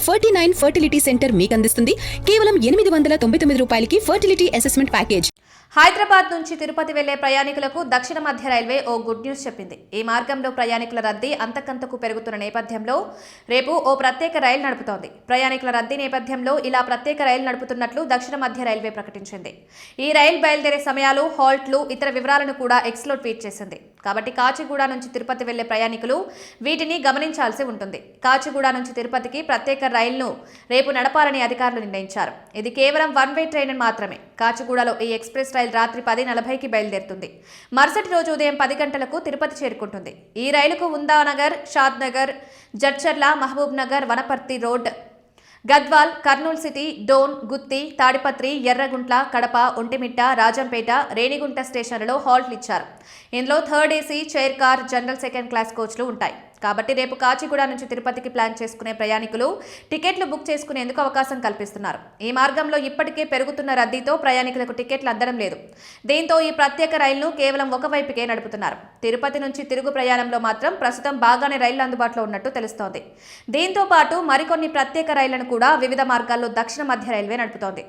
49 fertility centre మీకు అందిస్తుంది కేవలం 899 రూపాయలకి ఫర్టిలిటీ అసెస్మెంట్ ప్యాకేజ్. హైదరాబాద్ నుంచి తిరుపతి వెళ్లే ప్రయాణికులకు దక్షిణ మధ్య రైల్వే ఓ గుడ్ న్యూస్ చెప్పింది. ఈ మార్గంలో ప్రయాణికుల రద్దీ అంతకంతకు పెరుగుతున్న నేపథ్యంలో రేపు ఓ ప్రత్యేక రైలు నడుపుతోంది. ప్రయాణికుల రద్దీ నేపథ్యంలో ఇలా ప్రత్యేక రైలు నడుపుతున్నట్లు దక్షిణ మధ్య రైల్వే ప్రకటించింది. ఈ రైలు బయలుదేరే సమయాలు, హాల్ట్లు, ఇతర వివరాలను కూడా ఎక్స్లో ట్వీట్ చేసింది. కాబట్టి కాచిగూడ నుంచి తిరుపతి వెళ్లే ప్రయాణికులు వీటిని గమనించాల్సి ఉంటుంది. కాచిగూడ నుంచి తిరుపతికి ప్రత్యేక రైలును రేపు నడపాలని అధికారులు నిర్ణయించారు. ఇది కేవలం వన్ వే ట్రైన్ మాత్రమే. కాచిగూడలో ఈ ఎక్స్ప్రెస్ రైలు రాత్రి 10:40కి బయలుదేరుతుంది. మరుసటి రోజు ఉదయం 10 గంటలకు తిరుపతి చేరుకుంటుంది. ఈ రైలుకు ఉందానగర్, షాద్ నగర్, జడ్చర్ల, మహబూబ్ నగర్, వనపర్తి రోడ్, గద్వాల్, కర్నూలు సిటీ, డోన్, గుత్తి, తాడిపత్రి, ఎర్రగుంట్ల, కడప, ఒంటిమిట్ట, రాజంపేట, రేణిగుంట స్టేషన్లలో హాల్ట్లు ఇచ్చారు. ఇందులో third AC, chair car, general second class కోచ్లు ఉంటాయి. కాబట్టి రేపు కాచిగూడ నుంచి తిరుపతికి ప్లాన్ చేసుకునే ప్రయాణికులు టికెట్లు బుక్ చేసుకునేందుకు అవకాశం కల్పిస్తున్నారు. ఈ మార్గంలో ఇప్పటికే పెరుగుతున్న రద్దీతో ప్రయాణికులకు టికెట్లు అందడం లేదు. దీంతో ఈ ప్రత్యేక రైలును కేవలం ఒకవైపుకే నడుపుతున్నారు. తిరుపతి నుంచి తిరుగు ప్రయాణంలో మాత్రం ప్రస్తుతం బాగానే రైళ్లు అందుబాటులో ఉన్నట్టు తెలుస్తోంది. దీంతో పాటు మరికొన్ని ప్రత్యేక రైళ్లను కూడా వివిధ మార్గాల్లో దక్షిణ మధ్య రైల్వే నడుపుతోంది.